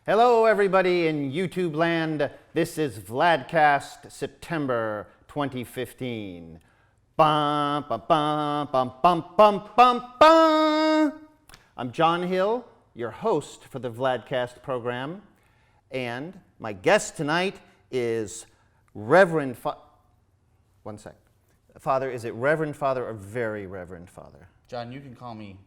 Hello, everybody in YouTube land. This is Vladcast, September 2015. Bum, bum, bum, bum, bum, bum, bum, bum. I'm John Hill, your host for the Vladcast program, and my guest tonight is Reverend One sec. Father, is it Reverend Father or Very Reverend Father? John, you can call me.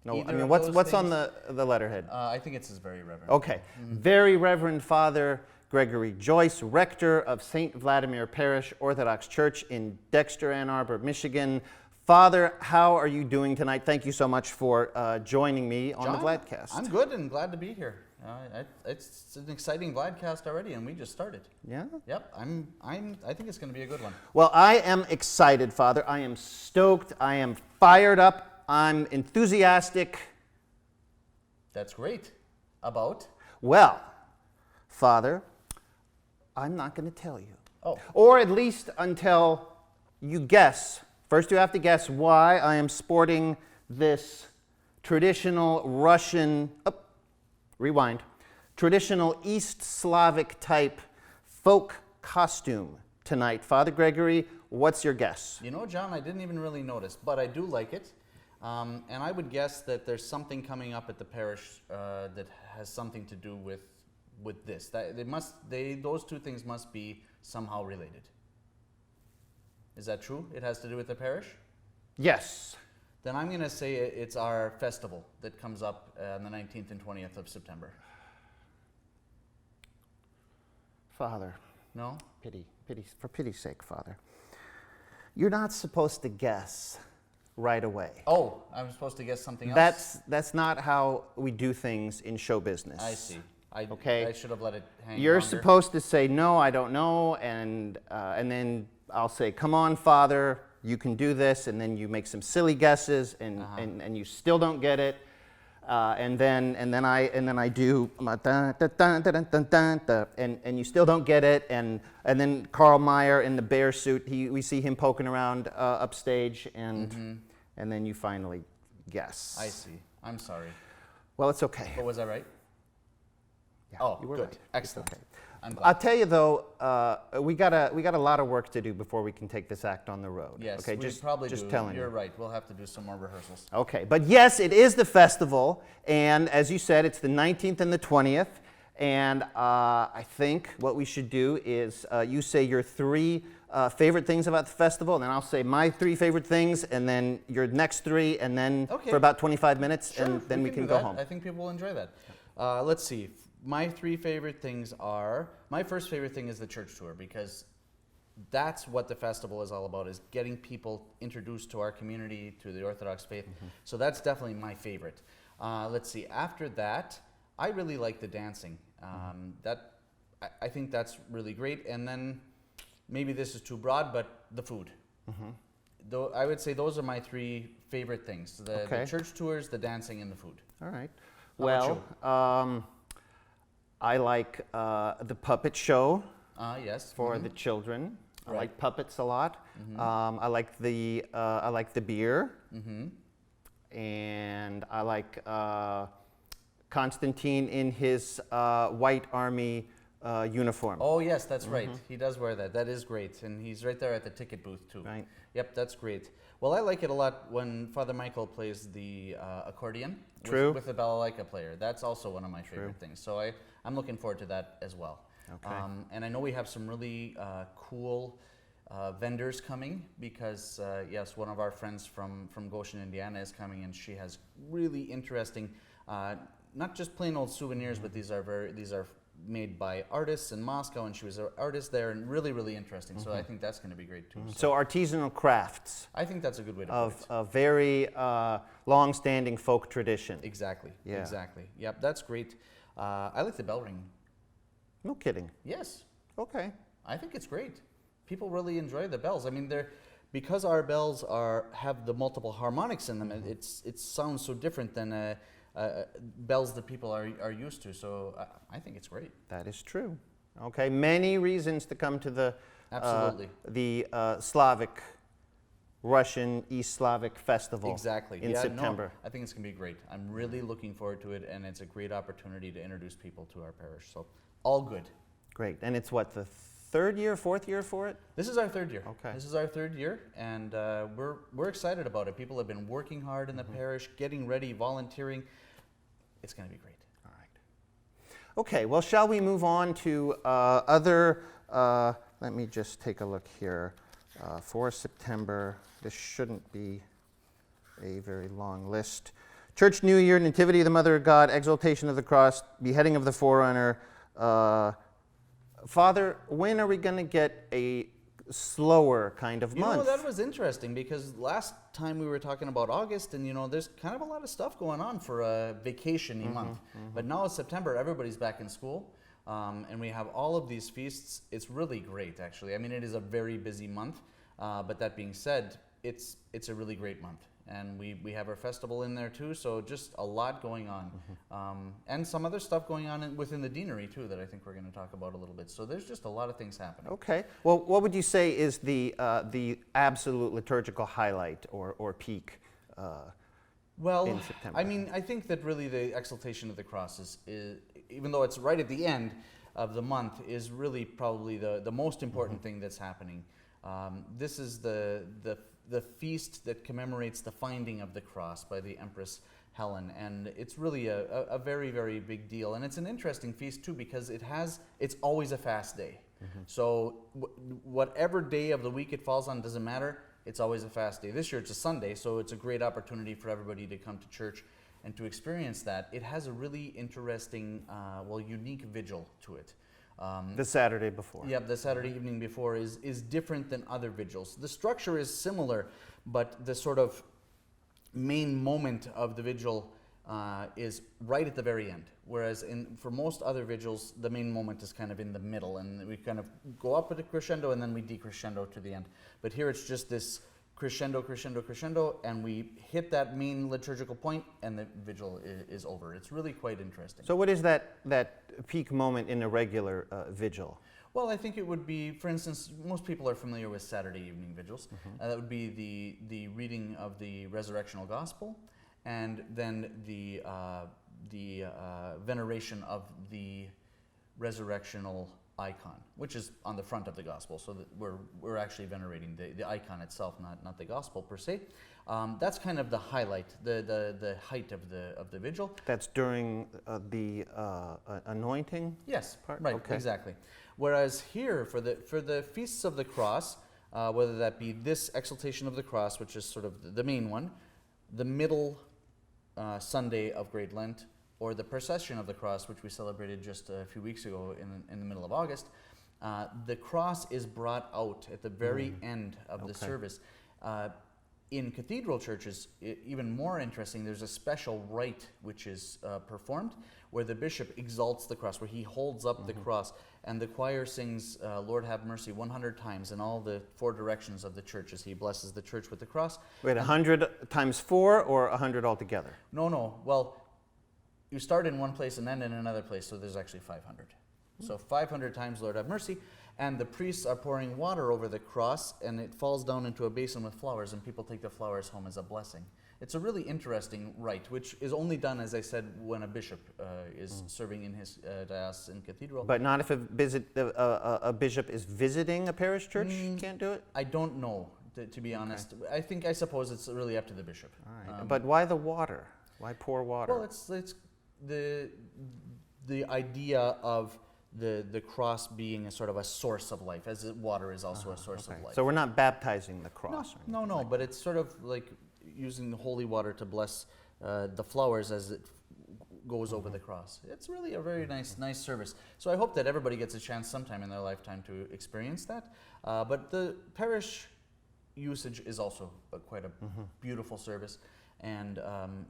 No, I mean, what's on the letterhead? I think it says Very Reverend. Okay. Very Reverend Father Gregory Joyce, rector of St. Vladimir Parish Orthodox Church in Dexter, Ann Arbor, Michigan. Father, how are you doing tonight? Thank you so much for joining me on the Vladcast. I'm good and glad to be here. It's an exciting Vladcast already, and we just started. Yeah? Yep. I think it's going to be a good one. Well, I am excited, Father. I am stoked. I am fired up. I'm enthusiastic. That's great. About? Well, Father, I'm not going to tell you. Oh. Or at least until you guess. First, you have to guess why I am sporting this traditional Russian, traditional East Slavic type folk costume tonight. Father Gregory, what's your guess? You know, John, I didn't even really notice, but I do like it. And I would guess that there's something coming up at the parish that has something to do with this. Those two things must be somehow related. Is that true? It has to do with the parish? Yes. Then I'm going to say it's our festival that comes up on the 19th and 20th of September. Father. No? For pity's sake, Father. You're not supposed to guess right away. Oh, I'm supposed to guess something else? That's not how we do things in show business. I see. Okay. I should have let it hang You're longer. supposed to say, no, I don't know, and then I'll say, come on, Father, you can do this, and then you make some silly guesses, and you still don't get it, and then I do, and you still don't get it, and then Carl Meyer in the bear suit, we see him poking around upstage, and then you finally guess. I see. I'm sorry. Well, it's okay. But was I right? Yeah, oh, you were good. right. Excellent. Okay. I'm glad. I'll tell you though, we got a lot of work to do before we can take this act on the road. Yes, okay, we probably just do. telling You're you. right. We'll have to do some more rehearsals. Okay, but yes, it is the festival, and as you said, it's the 19th and the 20th, and I think what we should do is you say your three favorite things about the festival, and then I'll say my three favorite things, and then your next three, and then for about 25 minutes, Sure, and then we can go home. I think people will enjoy that. Let's see. My three favorite things are, my first favorite thing is the church tour, because that's what the festival is all about, is getting people introduced to our community, to the Orthodox faith. So that's definitely my favorite. Let's see, after that, I really like the dancing. I think that's really great. And then, maybe this is too broad, but the food. Though I would say those are my three favorite things, the church tours, the dancing, and the food. All right. How about you? I like the puppet show. Yes. For the children. Right. I like puppets a lot. I like the beer. And I like Constantine in his white army uniform. Oh yes, that's right. He does wear that. That is great, and he's right there at the ticket booth too. Right. Yep, that's great. Well, I like it a lot when Father Michael plays the accordion with the balalaika player. That's also one of my favorite things. So I'm looking forward to that as well. Okay. And I know we have some really cool vendors coming because, yes, one of our friends from Goshen, Indiana is coming, and she has really interesting, not just plain old souvenirs, but these are made by artists in Moscow, and she was an artist there, and really, really interesting. So I think that's going to be great too. So artisanal crafts. I think that's a good way to put it. Of a very long-standing folk tradition. Exactly. Yeah. Exactly. Yep, that's great. I like the bell ring. No kidding. Yes. Okay. I think it's great. People really enjoy the bells. I mean, because our bells have the multiple harmonics in them. It sounds so different than bells that people are used to. So I think it's great. That is true. Okay. Many reasons to come to the Absolutely. Slavic Russian East Slavic festival Exactly. in September. No, I think it's going to be great. I'm really looking forward to it, and it's a great opportunity to introduce people to our parish. So, all good. Great. And it's what, the third year, fourth year for it? This is our third year. Okay. This is our third year, and we're excited about it. People have been working hard in the parish, getting ready, volunteering. It's going to be great. All right. Okay, well, shall we move on to other, let me just take a look here. For September, this shouldn't be a very long list. Church New Year, Nativity of the Mother of God, Exaltation of the Cross, Beheading of the Forerunner. Father, when are we going to get a slower kind of month? You know, that was interesting because last time we were talking about August, and there's kind of a lot of stuff going on for a vacation-y month. But now it's September, everybody's back in school, and we have all of these feasts. It's really great, actually. I mean, it is a very busy month, but that being said, it's a really great month. And we have our festival in there too, so just a lot going on. And some other stuff going on within the deanery too that I think we're going to talk about a little bit. So there's just a lot of things happening. Okay. Well, what would you say is the absolute liturgical highlight or peak in September? I mean, I think that really the Exaltation of the Cross is even though it's right at the end of the month, is really probably the most important thing that's happening. This is the feast that commemorates the finding of the cross by the Empress Helen, and it's really a very, very big deal. And it's an interesting feast too because it's always a fast day. So whatever day of the week it falls on doesn't matter. It's always a fast day. This year it's a Sunday, so it's a great opportunity for everybody to come to church and to experience that. It has a really interesting, unique vigil to it. The Saturday before. Yeah, the Saturday evening before is different than other vigils. The structure is similar, but the sort of main moment of the vigil is right at the very end. Whereas for most other vigils, the main moment is kind of in the middle, and we kind of go up at a crescendo and then we decrescendo to the end. But here it's just this crescendo, crescendo, crescendo, and we hit that main liturgical point, and the vigil is over. It's really quite interesting. So what is that peak moment in a regular vigil? Well, I think it would be, for instance, most people are familiar with Saturday evening vigils. That would be the reading of the resurrectional gospel, and then the veneration of the resurrectional icon, which is on the front of the gospel, so that we're actually venerating the icon itself, not the gospel per se. That's kind of the highlight, the height of the vigil. That's during the anointing? Yes, part? right, Okay. exactly. Whereas here, for the feasts of the cross, whether that be this Exaltation of the Cross, which is sort of the main one, the middle Sunday of Great Lent, or the Procession of the Cross, which we celebrated just a few weeks ago in the middle of August, the cross is brought out at the very end of the service. In cathedral churches, even more interesting, there's a special rite which is performed where the bishop exalts the cross, where he holds up the cross, and the choir sings Lord Have Mercy 100 times in all the four directions of the church as he blesses the church with the cross. Wait, 100 times 4 or 100 altogether? No. Well, you start in one place and then in another place, so there's actually 500. So 500 times Lord Have Mercy, and the priests are pouring water over the cross, and it falls down into a basin with flowers, and people take the flowers home as a blessing. It's a really interesting rite, which is only done, as I said, when a bishop is serving in his diocesan cathedral. But not if a bishop is visiting a parish church? Can't do it? I don't know, to be honest. I suppose it's really up to the bishop. All right. But why the water? Why pour water? Well, it's the idea of the cross being a sort of a source of life, as water is also a source of life. So we're not baptizing the cross? No, but it's sort of like using the holy water to bless the flowers as it goes over the cross. It's really a very nice service. So I hope that everybody gets a chance sometime in their lifetime to experience that. But the parish usage is also quite a beautiful service. And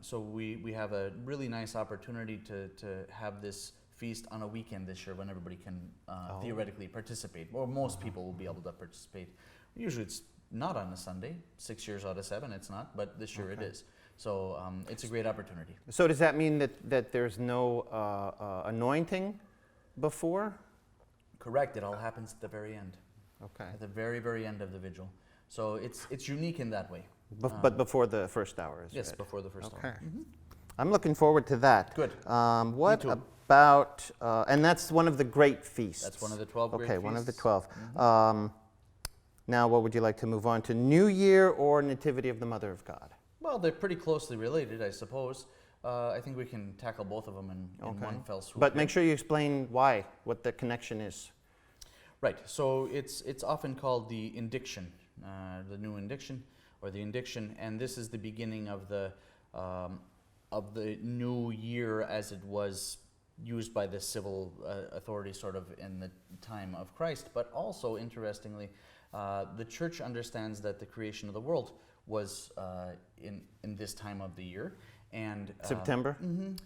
so we have a really nice opportunity to have this feast on a weekend this year when everybody can theoretically participate, or most people will be able to participate. Usually it's not on a Sunday, 6 years out of 7 it's not, but this year it is. So it's a great opportunity. So does that mean that there's no anointing before? Correct, it all happens at the very end. Okay. At the very, very end of the vigil. So it's unique in that way. But before the first hour is Yes, read. before the first Okay. hour. I'm looking forward to that. Good. What too. about, and that's one of the great feasts. That's one of the 12 great Okay, one of the feasts. 12. Now, what would you like to move on to? New Year or Nativity of the Mother of God? Well, they're pretty closely related, I suppose. I think we can tackle both of them in one fell swoop. But here. make sure you explain why, what the connection is. Right. So it's often called the indiction, the new indiction, or the indiction, and this is the beginning of the new year as it was used by the civil authority, sort of in the time of Christ. But also, interestingly, the church understands that the creation of the world was in this time of the year. And September?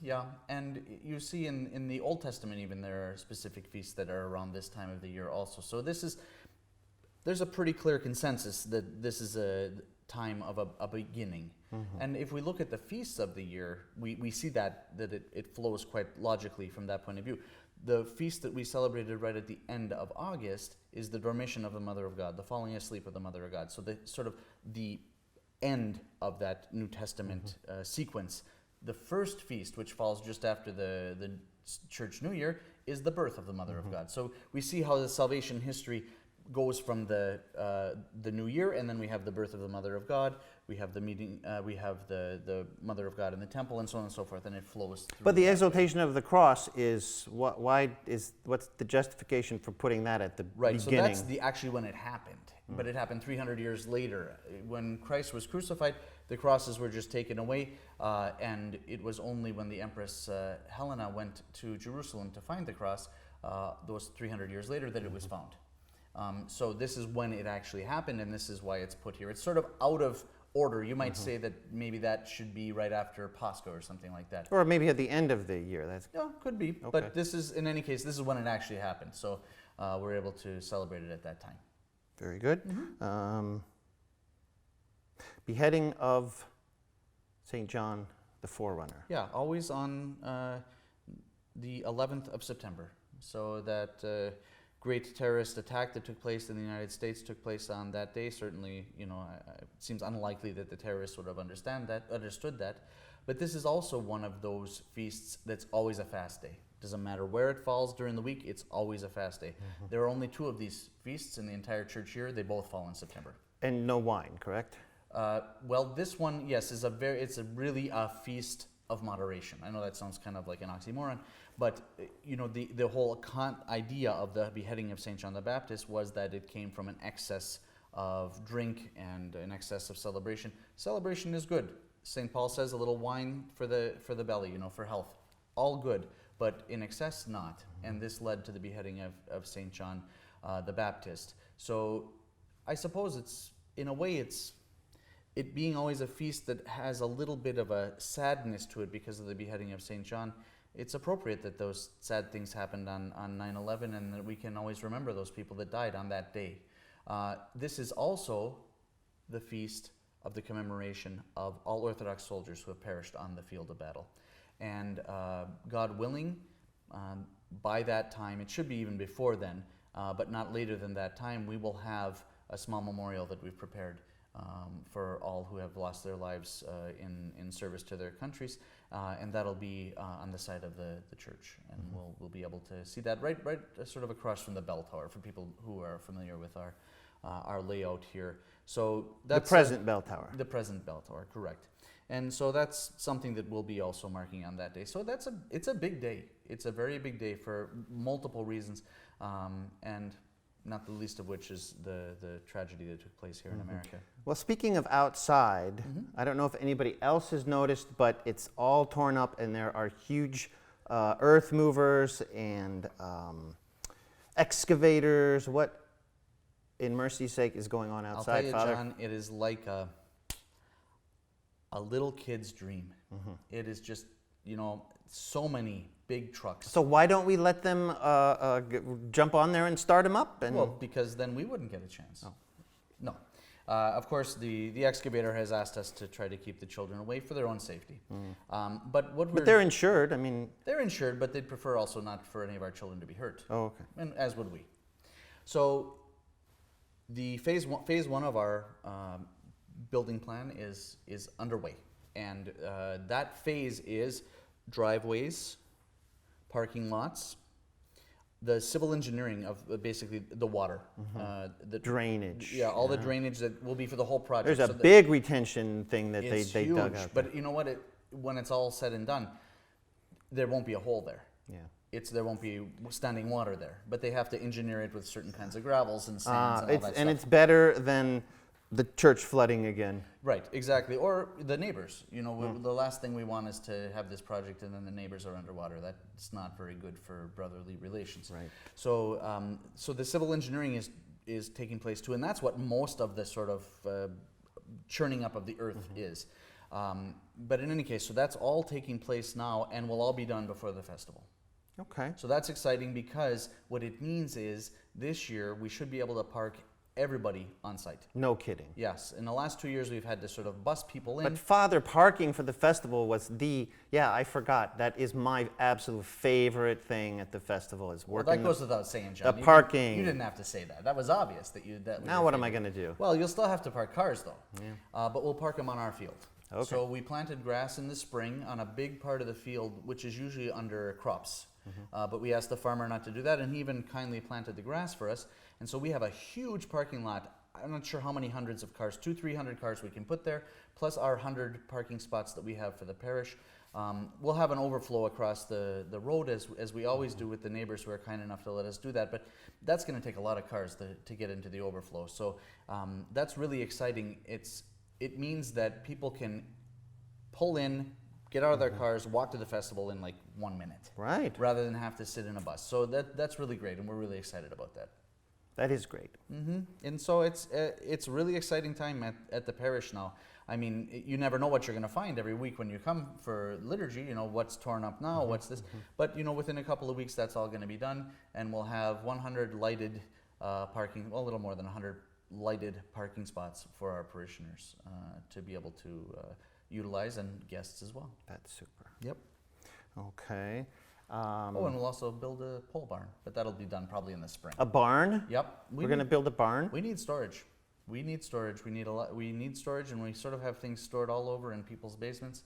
yeah, and you see in the Old Testament even there are specific feasts that are around this time of the year also. So there's a pretty clear consensus that this is a time of a beginning. And if we look at the feasts of the year, we see that it flows quite logically from that point of view. The feast that we celebrated right at the end of August is the Dormition of the Mother of God, the falling asleep of the Mother of God. So the end of that New Testament sequence. The first feast, which falls just after the Church New Year, is the birth of the Mother of God. So we see how the salvation history goes from the New Year, and then we have the birth of the Mother of God. We have the meeting. We have the Mother of God in the temple, and so on and so forth, and it flows through. But the exaltation of the cross is, what's the justification for putting that at the Right, beginning? so that's actually when it happened. But it happened 300 years later. When Christ was crucified, the crosses were just taken away, and it was only when the Empress Helena went to Jerusalem to find the cross, those 300 years later, that it was found. So this is when it actually happened, and this is why it's put here. It's sort of out of order. You might say that maybe that should be right after Pascha or something like that. Or maybe at the end of the year. That's Yeah, could be. Okay. But this is, in any case, this is when it actually happened. So we're able to celebrate it at that time. very good. Beheading of St. John the Forerunner. Yeah, always on the 11th of September. So that great terrorist attack that took place in the United States took place on that day. Certainly, it seems unlikely that the terrorists would have understood that. But this is also one of those feasts that's always a fast day. Doesn't matter where it falls during the week, it's always a fast day. There are only 2 of these feasts in the entire church year. They both fall in September. And no wine, correct? Well, this one, yes, it's really a feast of moderation. I know that sounds kind of like an oxymoron, but the whole idea of the beheading of Saint John the Baptist was that it came from an excess of drink and an excess of celebration. Celebration is good. St. Paul says a little wine for the belly, for health. All good, but in excess, not. And this led to the beheading of St. John the Baptist. So I suppose it being always a feast that has a little bit of a sadness to it because of the beheading of St. John, it's appropriate that those sad things happened on 9/11 and that we can always remember those people that died on that day. This is also the feast of the commemoration of all Orthodox soldiers who have perished on the field of battle. And God willing, by that time, it should be even before then, but not later than that time, we will have a small memorial that we've prepared for all who have lost their lives in service to their countries, and that'll be on the side of the church, and we'll be able to see that right sort of across from the bell tower for people who are familiar with our layout here. So that's the present bell tower. The present bell tower, correct. And so that's something that we'll be also marking on that day. So it's a big day. It's a very big day for multiple reasons, and not the least of which is the tragedy that took place here in America. Well, speaking of outside, I don't know if anybody else has noticed, but it's all torn up and there are huge earth movers and excavators. What, in mercy's sake, is going on outside, I'll tell you, Father? John, it is like a little kid's dream. It is just, so many big trucks. So why don't we let them jump on there and start them up? And Well, because then we wouldn't get a chance. Oh. No. Of course, the excavator has asked us to try to keep the children away for their own safety. But they're insured. I mean, they're insured, but they'd prefer also not for any of our children to be hurt. oh, okay. And as would we. So The phase one of our building plan is underway, and that phase is driveways, parking lots, the civil engineering of basically the water, the Drainage. Yeah, all the drainage that will be for the whole project. There's a So big retention thing that it's they huge, dug out. but you know what? When it's all said and done, there won't be a hole there. Yeah. There won't be standing water there, but they have to engineer it with certain kinds of gravels and sands and all that stuff. And it's better than the church flooding again. Right, exactly. Or the neighbors. You know, the last thing we want is to have this project and then the neighbors are underwater. That's not very good for brotherly relations. Right. So, so the civil engineering is taking place too, and that's what most of the sort of churning up of the earth is. But in any case, so that's all taking place now, and will all be done before the festival. Okay. So that's exciting because what it means is this year we should be able to park everybody on site. No kidding. Yes, in the last 2 years we've had to sort of bus people in. But Father, parking for the festival was I forgot. That is my absolute favorite thing at the festival is Well, working. that goes without saying, John. the parking. You didn't have to say that. That was obvious that you. That was Now your what am I favorite. going to do? Well, you'll still have to park cars though. Yeah. But we'll park them on our field. Okay. So we planted grass in the spring on a big part of the field, which is usually under crops. But we asked the farmer not to do that, and he even kindly planted the grass for us. And so we have a huge parking lot. I'm not sure how many hundreds of cars, 200-300 cars we can put there, plus our 100 parking spots that we have for the parish. We'll have an overflow across the road as we always do with the neighbors who are kind enough to let us do that, but that's going to take a lot of cars to get into the overflow. So that's really exciting. It means that people can pull in, get out of their cars, walk to the festival in like 1 minute. Right. Rather than have to sit in a bus. So that's really great, and we're really excited about that. That is great. And so it's a really exciting time at the parish now. I mean, you never know what you're going to find every week when you come for liturgy. You know, what's torn up now, what's this. But, you know, within a couple of weeks, that's all going to be done. And we'll have 100 lighted parking, well, a little more than 100 lighted parking spots for our parishioners to be able to utilize, and guests as well. That's super. Yep. Okay. And we'll also build a pole barn, but that'll be done probably in the spring. A barn? Yep. We're going to build a barn? We need storage. We need storage. We need storage, and we sort of have things stored all over in people's basements.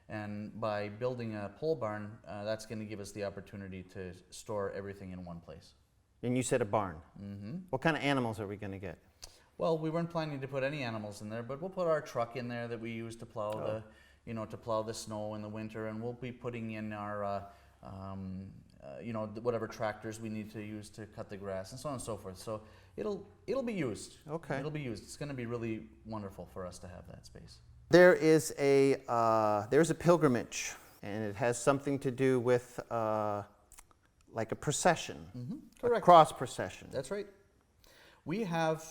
And by building a pole barn, that's going to give us the opportunity to store everything in one place. And you said a barn. What kind of animals are we going to get? Well, we weren't planning to put any animals in there, but we'll put our truck in there that we use to plow to plow the snow in the winter, and we'll be putting in our whatever tractors we need to use to cut the grass and so on and so forth. So it'll be used. Okay. It'll be used. It's going to be really wonderful for us to have that space. There's a pilgrimage, and it has something to do with like a procession, Correct. a cross procession. That's right. We have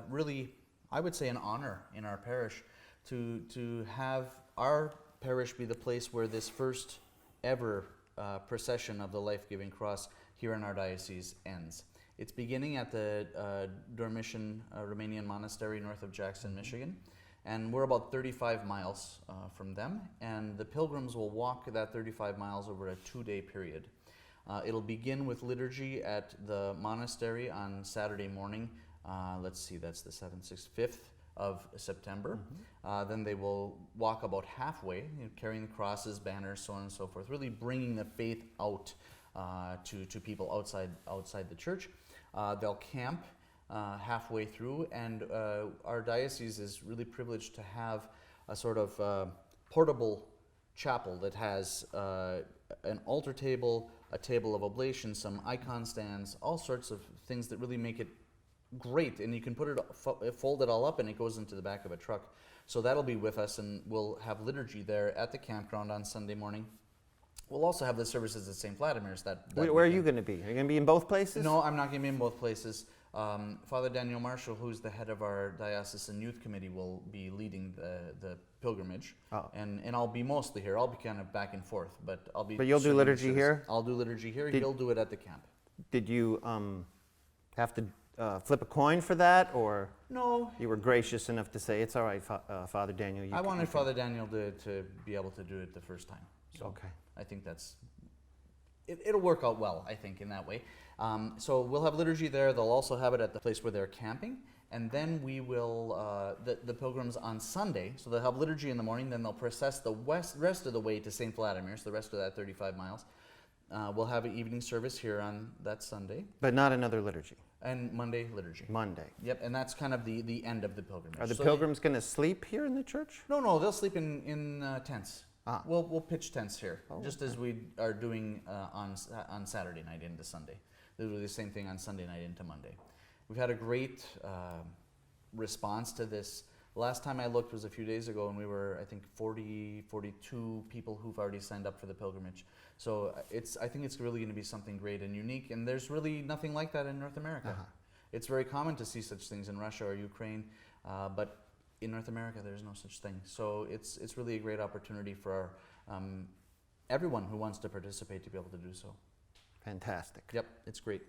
really, I would say, an honor in our parish to have our parish be the place where this first ever procession of the life-giving cross here in our diocese ends. It's beginning at the Dormition Romanian Monastery north of Jackson, Michigan, and we're about 35 miles from them, and the pilgrims will walk that 35 miles over a 2-day period. It'll begin with liturgy at the monastery on Saturday morning. That's the 7th, 6th, 5th of September. Then they will walk about halfway, carrying the crosses, banners, so on and so forth, really bringing the faith out to people outside the church. They'll camp halfway through, and our diocese is really privileged to have a sort of portable chapel that has an altar table, a table of oblation, some icon stands, all sorts of things that really make it great. And you can fold it all up, and it goes into the back of a truck. So that'll be with us, and we'll have liturgy there at the campground on Sunday morning. We'll also have the services at St. Vladimir's that Where are you going to be? Are you going to be in both places? No, I'm not going to be in both places. Father Daniel Marshall, who's the head of our diocesan youth committee, will be leading the pilgrimage, and I'll be mostly here. I'll be kind of back and forth, but I'll be. But you'll do liturgy here? I'll do liturgy here. He'll do it at the camp. Did you have to flip a coin for that, or no? You were gracious enough to say it's all right, Father Daniel. I wanted Father Daniel to be able to do it the first time. So okay. I think it'll work out well, I think, in that way. So we'll have liturgy there. They'll also have it at the place where they're camping. And then we will, the pilgrims on Sunday, so they'll have liturgy in the morning, then they'll process the rest of the way to St. Vladimir, so the rest of that 35 miles. We'll have an evening service here on that Sunday. But not another liturgy. And Monday, liturgy. Monday. Yep, and that's kind of the end of the pilgrimage. Are the pilgrims going to sleep here in the church? No, they'll sleep in tents. Ah. We'll pitch tents here, just okay. as we are doing on Saturday night into Sunday. They'll do the same thing on Sunday night into Monday. We've had a great response to this. Last time I looked was a few days ago, and we were, I think, 42 people who've already signed up for the pilgrimage. So I think it's really going to be something great and unique, and there's really nothing like that in North America. Uh-huh. It's very common to see such things in Russia or Ukraine, but in North America there's no such thing. So it's really a great opportunity for everyone who wants to participate to be able to do so. Fantastic. Yep, it's great.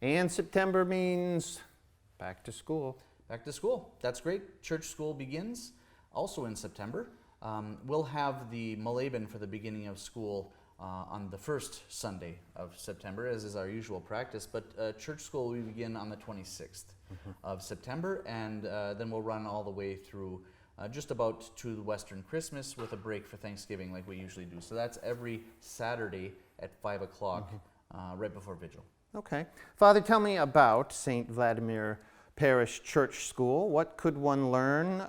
And September means back to school. Back to school. That's great. Church school begins also in September. We'll have the Malaban for the beginning of school on the first Sunday of September, as is our usual practice. But church school we begin on the 26th of September, and then we'll run all the way through just about to the Western Christmas with a break for Thanksgiving like we usually do. So that's every Saturday at 5 o'clock right before Vigil. Okay. Father, tell me about St. Vladimir Parish Church School. What could one learn?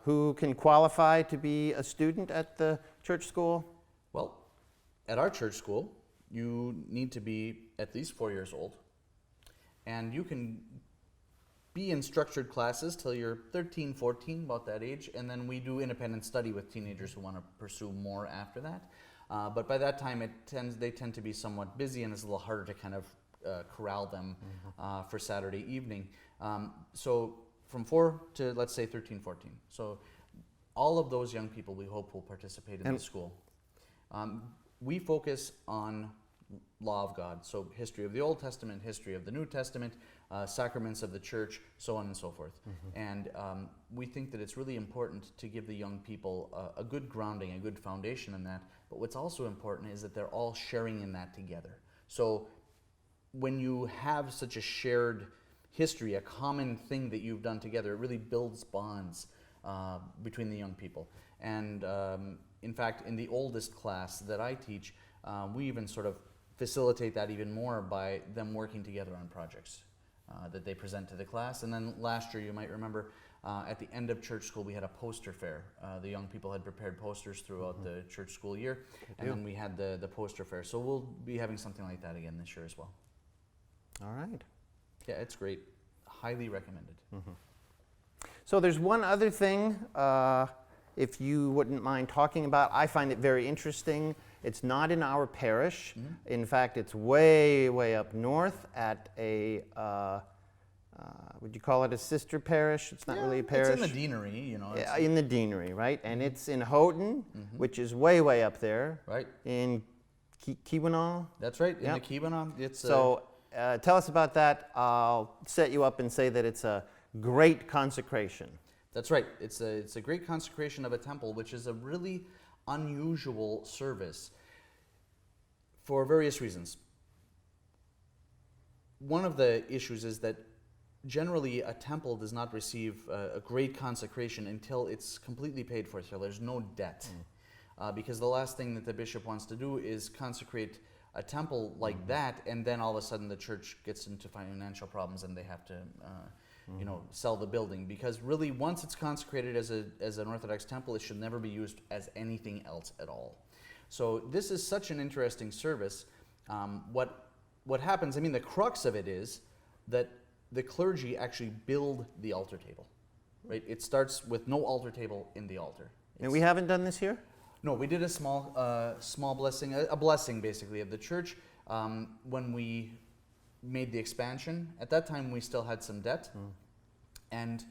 Who can qualify to be a student at the church school? Well, at our church school, you need to be at least 4 years old. And you can be in structured classes till you're 13, 14, about that age. And then we do independent study with teenagers who want to pursue more after that. But by that time, they tend to be somewhat busy, and it's a little harder to kind of corral them for Saturday evening. So from 4 to, let's say, 13, 14. So all of those young people we hope will participate in the school. We focus on law of God, so history of the Old Testament, history of the New Testament, sacraments of the church, so on and so forth. And we think that it's really important to give the young people a good grounding, a good foundation in that. But what's also important is that they're all sharing in that together. So when you have such a shared history, a common thing that you've done together, it really builds bonds between the young people. And in fact, in the oldest class that I teach, we even sort of facilitate that even more by them working together on projects that they present to the class. And then last year, you might remember, at the end of church school, we had a poster fair. The young people had prepared posters throughout the church school year, and then we had the poster fair. So we'll be having something like that again this year as well. All right. Yeah, it's great. Highly recommended. So there's one other thing, if you wouldn't mind talking about. I find it very interesting. It's not in our parish. In fact, it's way, way up north at a, would you call it a sister parish? It's not really a parish. It's in the deanery, you know. Yeah, in the deanery, right? And it's in Houghton, which is way, way up there. Right. In Keweenaw. That's right, in Yep. the Keweenaw. It's So tell us about that. I'll set you up and say that it's a great consecration. That's right. It's a great consecration of a temple, which is a really unusual service for various reasons. One of the issues is that generally a temple does not receive a great consecration until it's completely paid for, so there's no debt. Because the last thing that the bishop wants to do is consecrate a temple like that, and then all of a sudden the church gets into financial problems and they have to sell the building. Because really, once it's consecrated as an Orthodox temple, it should never be used as anything else at all. So this is such an interesting service. What happens, I mean, the crux of it is that the clergy actually build the altar table, right? It starts with no altar table in the altar. And we haven't done this here? No, we did a small blessing, a blessing basically of the church when we made the expansion. At that time, we still had some debt, and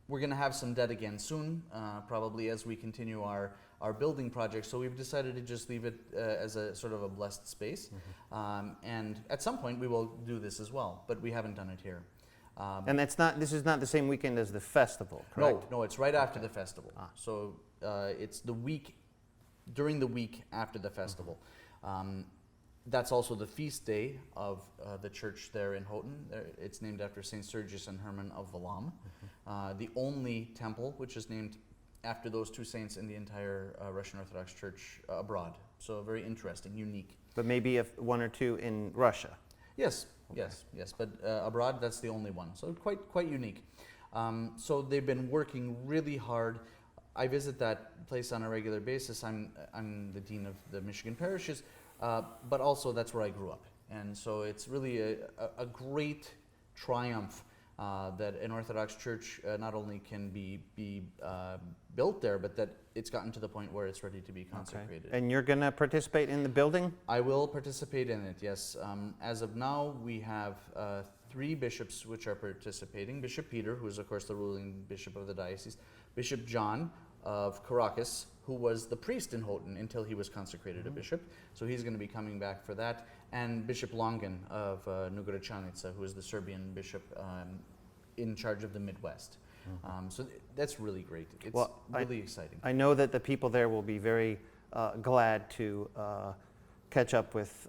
we're going to have some debt again soon, probably as we continue our building project. So we've decided to just leave it as a sort of a blessed space, and at some point we will do this as well, but we haven't done it here. And this is not the same weekend as the festival, correct? No, it's right after the festival. So it's during the week after the festival. That's also the feast day of the church there in Houghton. It's named after St. Sergius and Herman of Valam, the only temple which is named after those two saints in the entire Russian Orthodox Church abroad. So very interesting, unique. But maybe one or two in Russia. Yes, yes. But abroad, that's the only one. So quite unique. So they've been working really hard. I visit that place on a regular basis. I'm the dean of the Michigan parishes, but also that's where I grew up. And so it's really a great triumph that an Orthodox church not only can be built there, but that it's gotten to the point where it's ready to be consecrated. Okay. And you're going to participate in the building? I will participate in it, yes. As of now, we have 3 bishops which are participating. Bishop Peter, who is of course the ruling bishop of the diocese, Bishop John of Caracas, who was the priest in Houghton until he was consecrated a bishop, so he's going to be coming back for that, and Bishop Longan of Nugorod-Chanica, who is the Serbian bishop in charge of the Midwest. So that's really great. It's really exciting. I know that the people there will be very glad to catch up with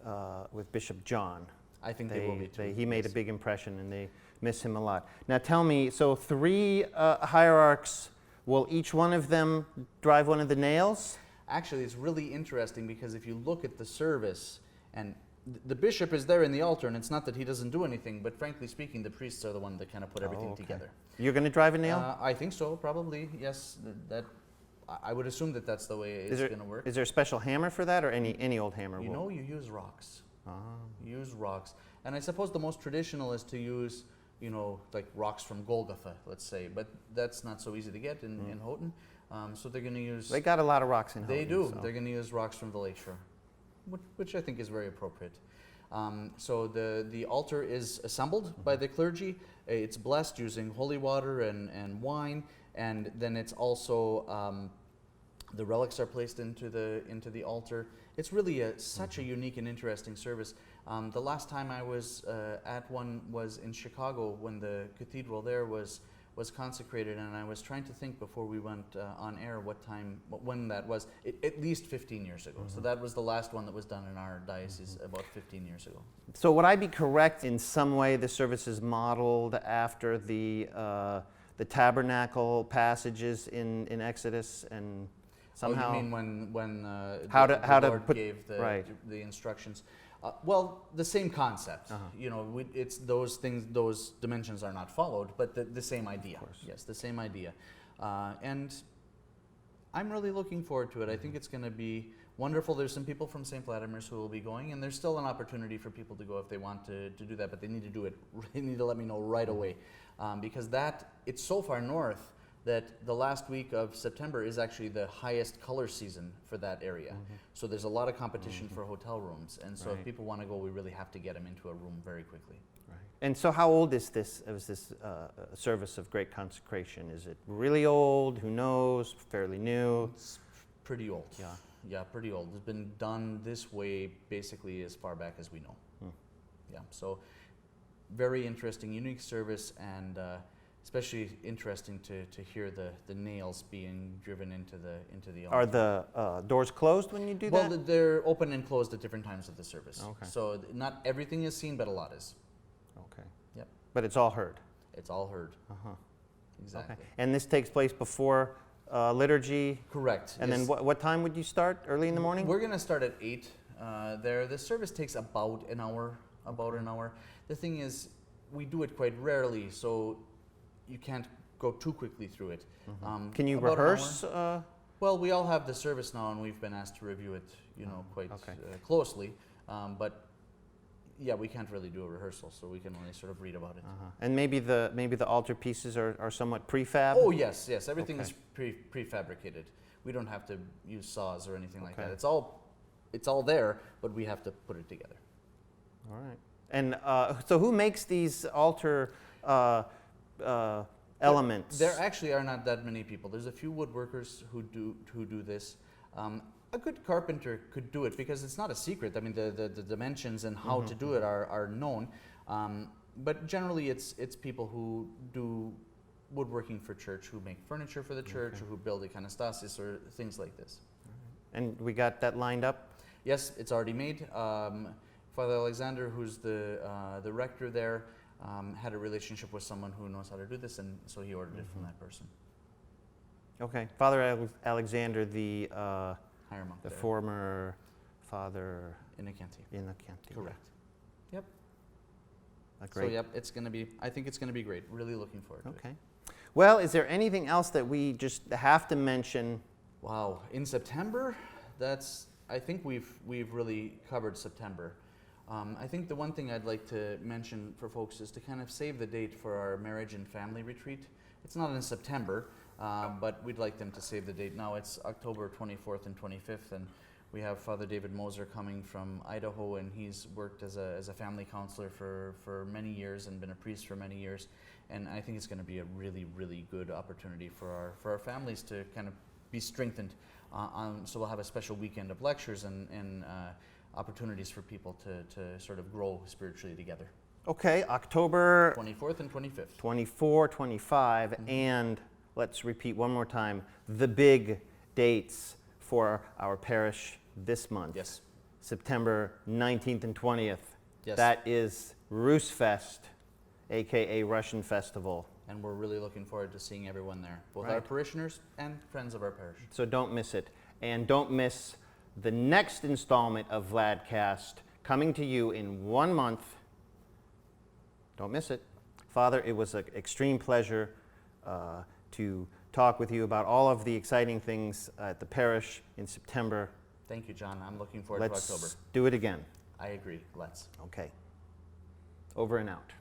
Bishop John. I think they will be too. He made a big impression, and they miss him a lot. Now tell me, so 3 hierarchs, will each one of them drive one of the nails? Actually, it's really interesting because if you look at the service, and the bishop is there in the altar, and it's not that he doesn't do anything, but frankly speaking, the priests are the one that kind of put everything together. You're going to drive a nail? I think so, probably, yes. I would assume that that's the way it's going to work. Is there a special hammer for that, or any old hammer? You know, you use rocks. Ah. You use rocks. And I suppose the most traditional is to use, you know, like rocks from Golgotha, let's say, but that's not so easy to get in Houghton. So they're going to use... They got a lot of rocks in Houghton. They do. So. They're going to use rocks from the lakeshore, which I think is very appropriate. So the altar is assembled by the clergy. It's blessed using holy water and wine, and then it's also the relics are placed into the altar. It's really such a unique and interesting service. The last time I was at one was in Chicago when the cathedral there was consecrated, and I was trying to think before we went on air when that was. At least 15 years ago. So that was the last one that was done in our diocese about 15 years ago. So would I be correct in some way the service is modeled after the tabernacle passages in Exodus, and somehow? Oh, you mean when the Lord gave the instructions? Well, the same concept. You know, it's those things, those dimensions are not followed, but the same idea. Yes, the same idea. And I'm really looking forward to it. I think it's going to be wonderful. There's some people from St. Vladimir's who will be going, and there's still an opportunity for people to go if they want to do that, but they need to do it. They need to let me know right away, because it's so far north that the last week of September is actually the highest color season for that area. So there's a lot of competition for hotel rooms, and so if people want to go, we really have to get them into a room very quickly. Right. And so how old is this service of great consecration? Is it really old? Who knows? Fairly new? It's pretty old. Yeah. Yeah, pretty old. It's been done this way basically as far back as we know. Yeah, so very interesting, unique service, and especially interesting to hear the nails being driven into the altar. Are the doors closed when you do that? Well, they're open and closed at different times of the service. Okay. So not everything is seen, but a lot is. Okay. Yep. But it's all heard? It's all heard. Exactly. Okay. And this takes place before liturgy? Correct. And then what time would you start? Early in the morning? We're going to start at 8 there. The service takes about an hour. The thing is, we do it quite rarely, so you can't go too quickly through it. Can you about rehearse? Well, we all have the service now, and we've been asked to review it, quite closely. But yeah, we can't really do a rehearsal, so we can only sort of read about it. And maybe the altar pieces are somewhat prefab? Oh yes, everything is prefabricated. We don't have to use saws or anything like that. It's all there, but we have to put it together. All right. And so who makes these altar elements? There actually are not that many people. There's a few woodworkers who do this. A good carpenter could do it because it's not a secret. I mean, the dimensions and how to do it are known. But generally, it's people who do woodworking for church, who make furniture for the church, or who build ikonostasis or things like this. And we got that lined up? Yes, it's already made. Father Alexander, who's the rector there, had a relationship with someone who knows how to do this, and so he ordered it from that person. Okay. Father Alexander, the Higher monk there. former Father Innocentia. Innocentia. Correct. Yep. Great. So yep, I think it's gonna be great. Really looking forward to it. Okay. Well, is there anything else that we just have to mention? Wow, in September, I think we've really covered September. I think the one thing I'd like to mention for folks is to kind of save the date for our marriage and family retreat. It's not in September, but we'd like them to save the date. Now it's October 24th and 25th, and we have Father David Moser coming from Idaho, and he's worked as a family counselor for many years and been a priest for many years. And I think it's going to be a really, really good opportunity for our families to kind of be strengthened. So we'll have a special weekend of lectures and opportunities for people to sort of grow spiritually together. Okay, October 24th and 25th. 24, 25, and let's repeat one more time, the big dates for our parish this month. Yes. September 19th and 20th. Yes. That is Rusfest, aka Russian Festival. And we're really looking forward to seeing everyone there, both Right. our parishioners and friends of our parish. So don't miss it. And don't miss the next installment of Vladcast coming to you in 1 month. Don't miss it. Father, it was an extreme pleasure to talk with you about all of the exciting things at the parish in September. Thank you, John. I'm looking forward to October. Let's do it again. I agree. Let's. Okay. Over and out.